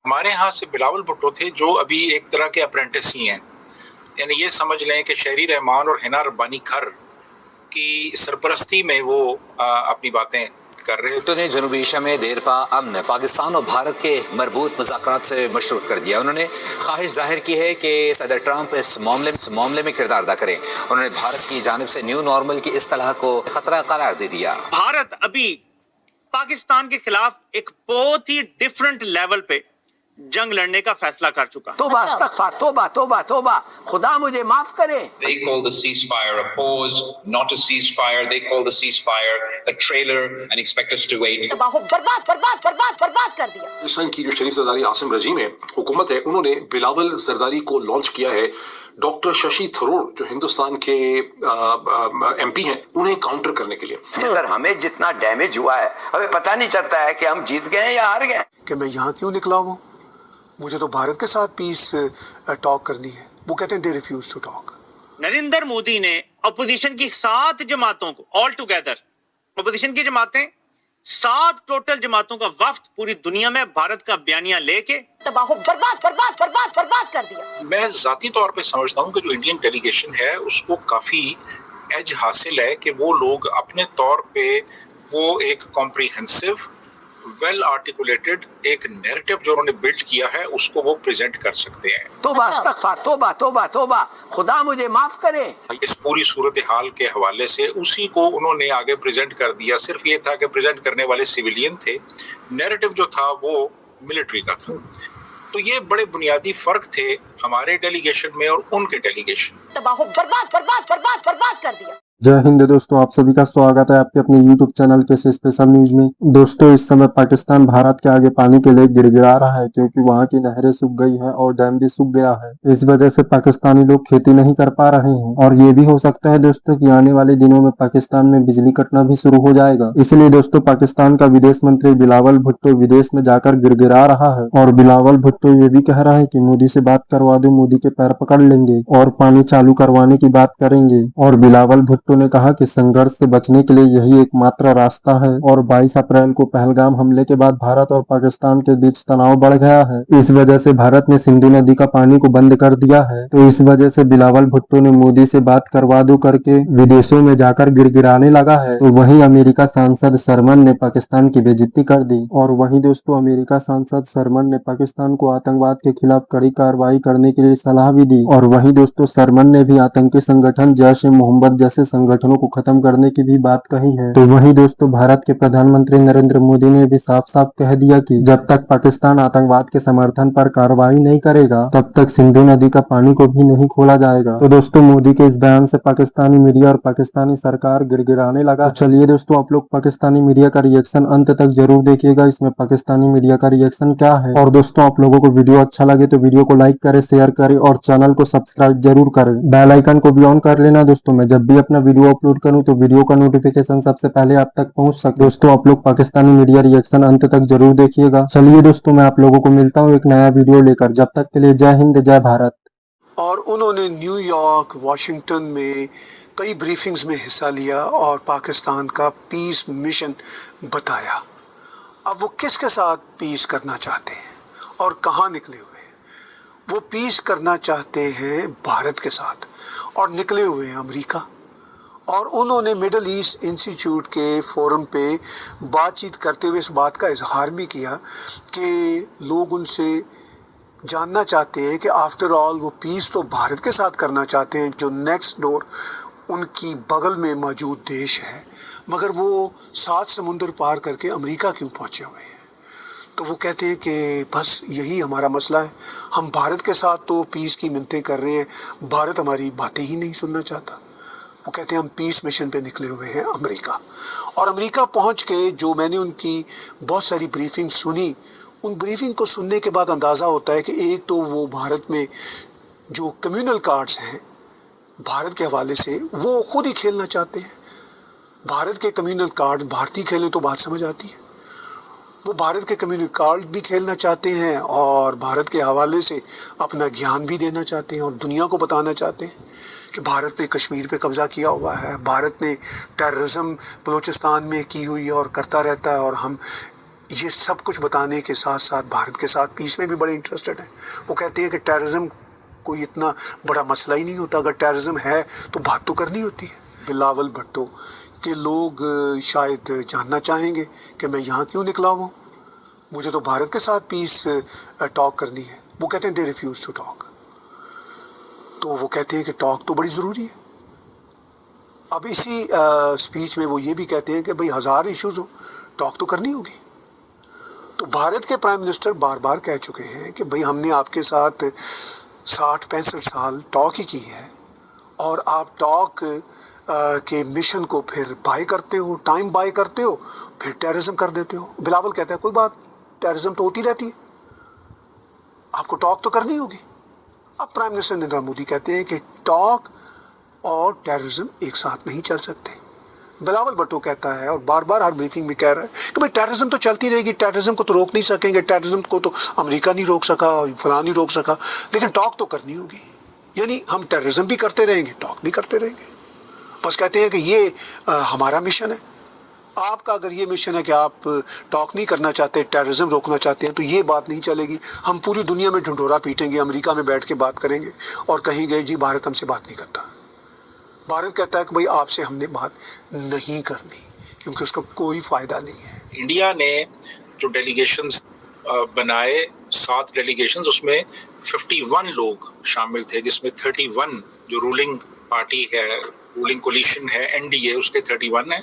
हमारे यहाँ से बिलावल भुट्टो थे जो अभी एक तरह के अप्रेंटिस ही हैं, यानी ये समझ लें कि शहरी रहमान और हिना रब्बानी खर की सरपरस्ती में वो अपनी बातें कर रहे भुट्टो ने जनूबी एशिया में देरपा अमन पाकिस्तान और भारत के मरबूत मुज़ाकरात से मशरूत कर दिया। उन्होंने ख्वाहिश जाहिर की है कि सदर ट्रंप इस मामले में किरदार अदा करें। उन्होंने भारत की जानिब से न्यू नॉर्मल की इस्तिलाह को खतरा करार दे दिया। भारत अभी पाकिस्तान के खिलाफ एक बहुत ही डिफरेंट लेवल पे जंग लड़ने का फैसला कर चुका। तौबा इस्तग़फ़ार, तौबा तौबा तौबा, खुदा मुझे माफ करे। They call the ceasefire a pause, not a ceasefire. They call the ceasefire a trailer and expect us to wait. बर्बाद बर्बाद बर्बाद बर्बाद कर दिया। पाकिस्तान की जो शरीफ ज़रदारी आसिम रजीम है, हुकूमत है, उन्होंने बिलावल ज़रदारी को लॉन्च किया है। डॉक्टर शशि थरूर जो हिंदुस्तान के एमपी हैं, उन्हें काउंटर करने के लिए। सर, हमें जितना डैमेज हुआ है हमें पता नहीं चलता है कि हम जीत गए या हार गए। कि मैं यहाँ क्यों निकला हूँ, मुझे तो भारत के साथ पीस टॉक करनी है। वो कहते हैं they refuse to talk. Narendra Modi ने अपोजिशन की 7 जमातों को ऑल टुगेदर, अपोजिशन की जमातें 7 टोटल जमातों का वफ्द पूरी दुनिया में भारत का बयानिया लेके तबाह बर्बाद बर्बाद बर्बाद बर्बाद कर दिया। मैं ज़ाती तौर पे समझता हूँ कि जो इंडियन डेलीगेशन है उसको काफ़ी एज हासिल है कि वो लोग अपने तौर पे वो एक कॉम्प्रिहेंसिव वेल आर्टिकुलेटेड एक नैरेटिव जो उन्होंने बिल्ड किया है उसको वो प्रेजेंट कर सकते हैं। तौबा इस्तग़फ़ार, तौबा तौबा तौबा, खुदा मुझे माफ करे। इस पूरी सूरत हाल के हवाले से उसी को उन्होंने आगे प्रेजेंट कर दिया। सिर्फ ये था कि प्रेजेंट करने वाले सिविलियन थे, नैरेटिव जो था वो मिलिट्री का था। तो ये बड़े बुनियादी फर्क थे हमारे डेलीगेशन में और उनके डेलीगेशन। तबाह बर्बाद बर्बाद बर्बाद बर्बाद कर दिया। जय हिंद दोस्तों, आप सभी का स्वागत है आपके अपने YouTube चैनल के स्पेशल न्यूज में। दोस्तों, इस समय पाकिस्तान भारत के आगे पानी के लिए गिड़गिड़ा रहा है क्योंकि वहां की नहरें सूख गई हैं और डैम भी सूख गया है। इस वजह से पाकिस्तानी लोग खेती नहीं कर पा रहे हैं और ये भी हो सकता है दोस्तों कि आने वाले दिनों में पाकिस्तान में बिजली कटना भी शुरू हो जाएगा। इसलिए दोस्तों, पाकिस्तान का विदेश मंत्री बिलावल भुट्टो विदेश में जाकर गिड़गिड़ा रहा है और बिलावल भुट्टो ये भी कह रहा है कि मोदी से बात करवा दो, मोदी के पैर पकड़ लेंगे और पानी चालू करवाने की बात करेंगे। और बिलावल भुट्टो ने कहा कि संघर्ष से बचने के लिए यही एकमात्र रास्ता है। और 22 अप्रैल को पहलगाम हमले के बाद भारत और पाकिस्तान के बीच तनाव बढ़ गया है। इस वजह से भारत ने सिंधु नदी का पानी को बंद कर दिया है। तो इस वजह से बिलावल भुट्टो ने मोदी से बात करवा दो करके विदेशों में जाकर गिड़गिड़ाने लगा है। तो वहीं अमेरिका सांसद सरमन ने पाकिस्तान की बेइज्जती कर दी। और वहीं दोस्तों, अमेरिका सांसद सरमन ने पाकिस्तान को आतंकवाद के खिलाफ कड़ी कार्रवाई करने के लिए सलाह भी दी। और वहीं दोस्तों, सरमन ने भी आतंकी संगठन जैश-ए-मोहम्मद जैसे संगठनों को खत्म करने की भी बात कही है। तो वहीं दोस्तों, भारत के प्रधानमंत्री नरेंद्र मोदी ने भी साफ साफ कह दिया कि जब तक पाकिस्तान आतंकवाद के समर्थन पर कार्रवाई नहीं करेगा तब तक सिंधु नदी का पानी को भी नहीं खोला जाएगा। तो दोस्तों, मोदी के इस बयान से पाकिस्तानी मीडिया और पाकिस्तानी सरकार गिड़गिड़ाने लगा। तो चलिए दोस्तों, आप लोग पाकिस्तानी मीडिया का रिएक्शन अंत तक जरूर देखिएगा। इसमें पाकिस्तानी मीडिया का रिएक्शन क्या है। और दोस्तों, आप लोगों को वीडियो अच्छा लगे तो वीडियो को लाइक करें, शेयर करें और चैनल को सब्सक्राइब जरूर करें। बेल आइकन को भी ऑन कर लेना दोस्तों। मैं जब भी अपना वीडियो अपलोड करूं तो वीडियो का नोटिफिकेशन सबसे पहले आप तक पहुंच सके। दोस्तों, आप लोग पाकिस्तानी मीडिया रिएक्शन अंत तक जरूर देखिएगा। चलिए दोस्तों, मैं आप लोगों को मिलता हूं एक नया वीडियो लेकर। जब तक के लिए जय हिंद, जय भारत। और उन्होंने न्यूयॉर्क, वाशिंगटन में कई ब्रीफिंग्स में हिस्सा लिया और पाकिस्तान का पीस मिशन बताया। अब वो किसके साथ पीस करना चाहते हैं और कहाँ निकले हुए हैं। वो पीस करना चाहते हैं भारत के साथ और निकले हुए हैं अमेरिका। और उन्होंने मिडल ईस्ट इंस्टीट्यूट के फोरम पे बातचीत करते हुए इस बात का इजहार भी किया कि लोग उनसे जानना चाहते हैं कि आफ्टर ऑल वो पीस तो भारत के साथ करना चाहते हैं जो नेक्स्ट डोर उनकी बगल में मौजूद देश है, मगर वो 7 समुंदर पार करके अमेरिका क्यों पहुंचे हुए हैं। तो वो कहते हैं कि बस यही हमारा मसला है, हम भारत के साथ तो पीस की मिन्नतें कर रहे हैं, भारत हमारी बातें ही नहीं सुनना चाहता। वो कहते हैं हम पीस मिशन पे निकले हुए हैं अमेरिका। और अमेरिका पहुंच के जो मैंने उनकी बहुत सारी ब्रीफिंग सुनी, उन ब्रीफिंग को सुनने के बाद अंदाज़ा होता है कि एक तो वो भारत में जो कम्युनल कार्ड्स हैं भारत के हवाले से वो खुद ही खेलना चाहते हैं। भारत के कम्युनल कार्ड भारतीय खेलें तो बात समझ आती है। वो भारत के कम्युनल कार्ड भी खेलना चाहते हैं और भारत के हवाले से अपना ज्ञान भी देना चाहते हैं और दुनिया को बताना चाहते हैं कि भारत ने कश्मीर पे कब्ज़ा किया हुआ है, भारत ने टेररिज्म बलूचिस्तान में की हुई है और करता रहता है और हम یہ سب کچھ بتانے کے ساتھ ساتھ بھارت کے ساتھ پیس میں بھی بڑے انٹرسٹڈ ہیں. وہ کہتے ہیں کہ ٹیررزم کوئی اتنا بڑا مسئلہ ہی نہیں ہوتا، اگر ٹیررزم ہے تو بات تو کرنی ہوتی ہے. بلاول بھٹو کہ لوگ شاید جاننا چاہیں گے کہ میں یہاں کیوں نکلا ہوں، مجھے تو بھارت کے ساتھ پیس ٹاک کرنی ہے. وہ کہتے ہیں دے ریفیوز ٹو ٹاک. تو وہ کہتے ہیں کہ ٹاک تو بڑی ضروری ہے. اب اسی اسپیچ میں وہ یہ بھی کہتے ہیں کہ بھئی 1000 ایشوز ہوں، ٹاک تو کرنی ہوگی. تو بھارت کے پرائم منسٹر بار بار کہہ چکے ہیں کہ بھئی ہم نے آپ کے ساتھ 60-65 سال ٹاک ہی کی ہے، اور آپ ٹاک کے مشن کو پھر بائی کرتے ہو، ٹائم بائی کرتے ہو، پھر ٹیررزم کر دیتے ہو. بلاول کہتا ہے کوئی بات نہیں، ٹیررزم تو ہوتی رہتی ہے، آپ کو ٹاک تو کرنی ہوگی. اب پرائم منسٹر نریندر مودی کہتے ہیں کہ ٹاک اور ٹیررزم ایک ساتھ نہیں چل سکتے. بلاول بھٹو کہتا ہے اور بار بار ہر بریفنگ میں کہہ رہا ہے کہ بھئی ٹیررزم تو چلتی رہے گی، ٹیررزم کو تو روک نہیں سکیں گے، ٹیررزم کو تو امریکہ نہیں روک سکا، فلاں نہیں روک سکا، لیکن ٹاک تو کرنی ہوگی. یعنی ہم ٹیررزم بھی کرتے رہیں گے، ٹاک بھی کرتے رہیں گے. بس کہتے ہیں کہ یہ ہمارا مشن ہے. آپ کا اگر یہ مشن ہے کہ آپ ٹاک نہیں کرنا چاہتے، ٹیررزم روکنا چاہتے ہیں، تو یہ بات نہیں چلے گی. ہم پوری دنیا میں ڈھنڈورا پیٹیں گے، امریکہ میں بیٹھ کے بات کریں گے اور کہیں گے جی بھارت ہم سے بات نہیں کرتا. بھارت کہتا ہے کہ بھئی آپ سے ہم نے بات نہیں کرنی کیونکہ اس کا کوئی فائدہ نہیں ہے. انڈیا نے جو ڈیلیگیشنز بنائے 7 ڈیلیگیشنز، اس میں 51 لوگ شامل تھے، جس میں 31 جو رولنگ پارٹی ہے، رولنگ کولیشن ہے NDA، اس کے 31 ہیں،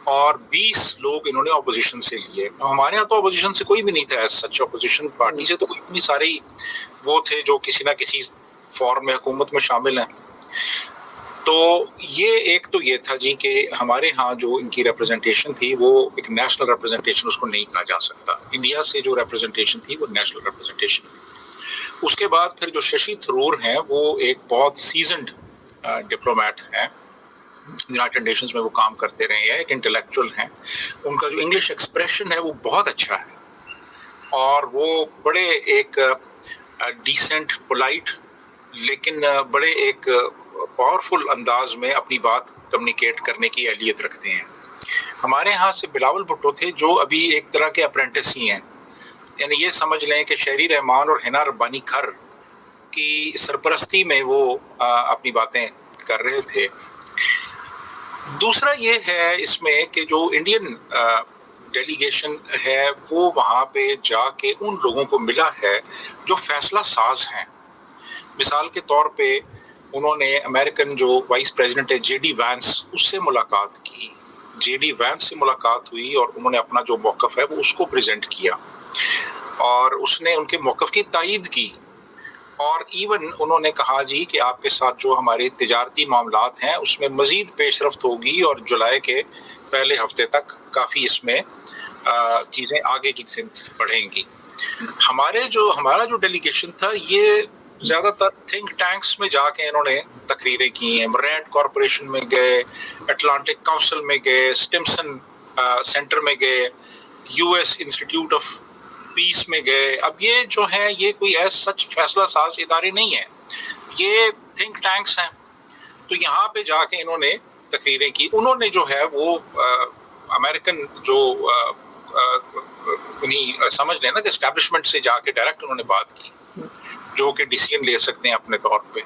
اور 20 لوگ انہوں نے اپوزیشن سے لیے. ہمارے ہاں تو اپوزیشن سے کوئی بھی نہیں تھا. سچ اپوزیشن پارٹی سے تو اتنی سارے وہ تھے جو کسی نہ کسی فارم میں حکومت میں شامل ہیں. تو ایک تو یہ تھا جی کہ ہمارے ہاں جو ان کی ریپرزنٹیشن تھی وہ ایک نیشنل ریپرزنٹیشن اس کو نہیں کہا جا سکتا. انڈیا سے جو ریپرزنٹیشن تھی وہ نیشنل ریپرزنٹیشن. اس کے بعد پھر جو ششی تھرور ہیں وہ ایک بہت سیزنڈ ڈپلومیٹ ہیں، یونائٹڈ نیشنز میں وہ کام کرتے رہے ہیں، ایک انٹلیکچوئل ہیں. ان کا جو انگلش ایکسپریشن ہے وہ بہت اچھا ہے، اور وہ بڑے ایک ڈیسنٹ پولائٹ لیکن بڑے ایک پاورفل انداز میں اپنی بات کمیونیکیٹ کرنے کی اہلیت رکھتے ہیں. ہمارے ہاں سے بلاول بھٹو تھے جو ابھی ایک طرح کے اپرینٹس ہی ہیں، یعنی یہ سمجھ لیں کہ شہری رحمان اور حنا ربانی کھر کی سرپرستی میں وہ اپنی باتیں کر رہے تھے. دوسرا یہ ہے اس میں کہ جو انڈین ڈیلیگیشن ہے وہ وہاں پہ جا کے ان لوگوں کو ملا ہے جو فیصلہ ساز ہیں. مثال کے طور پہ انہوں نے امریکن جو وائس پریزیڈنٹ ہے JD وینس، اس سے ملاقات کی. JD وینس سے ملاقات ہوئی اور انہوں نے اپنا جو موقف ہے وہ اس کو پریزنٹ کیا، اور اس نے ان کے موقف کی تائید کی. اور ایون انہوں نے کہا جی کہ آپ کے ساتھ جو ہمارے تجارتی معاملات ہیں اس میں مزید پیش رفت ہوگی، اور جولائی کے پہلے ہفتے تک کافی اس میں چیزیں آگے کی سمت بڑھیں گی. ہمارا جو ڈیلیگیشن تھا یہ زیادہ تر تھنک ٹینکس میں جا کے انہوں نے تقریریں کی ہیں. رینڈ کارپوریشن میں گئے، اٹلانٹک کاؤنسل میں گئے، سٹمسن سینٹر میں گئے، US انسٹیٹیوٹ آف پیس میں گئے. اب یہ جو ہے یہ کوئی ایسا سچ فیصلہ ساز ادارے نہیں ہیں، یہ تھنک ٹینکس ہیں. تو یہاں پہ جا کے انہوں نے تقریریں کی. انہوں نے جو ہے وہ امریکن جو انہیں سمجھ لیں نا کہ اسٹیبلشمنٹ سے جا کے ڈائریکٹ انہوں نے بات کی، جو کہ ڈیسیژن لے سکتے ہیں اپنے طور پہ.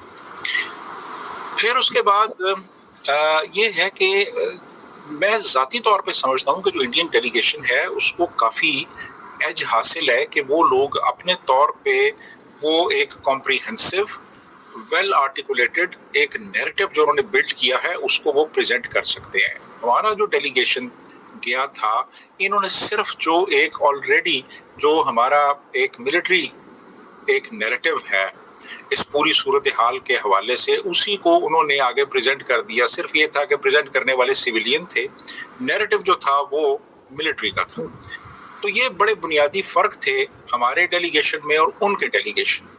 پھر اس کے بعد یہ ہے کہ میں ذاتی طور پہ سمجھتا ہوں کہ جو انڈین ڈیلیگیشن ہے اس کو کافی ایج حاصل ہے کہ وہ لوگ اپنے طور پہ وہ ایک کمپریہنسو ویل آرٹیکولیٹڈ ایک نیریٹو جو انہوں نے بلڈ کیا ہے اس کو وہ پریزنٹ کر سکتے ہیں. ہمارا جو ڈیلیگیشن گیا تھا انہوں نے صرف جو ایک آلریڈی جو ہمارا ایک ملٹری ایک نیریٹو ہے اس پوری صورتحال کے حوالے سے اسی کو انہوں نے آگے پریزنٹ کر دیا. صرف یہ تھا کہ پریزنٹ کرنے والے سویلین تھے، نیریٹو جو تھا وہ ملٹری کا تھا. تو یہ بڑے بنیادی فرق تھے ہمارے ڈیلیگیشن میں اور ان کے ڈیلیگیشن.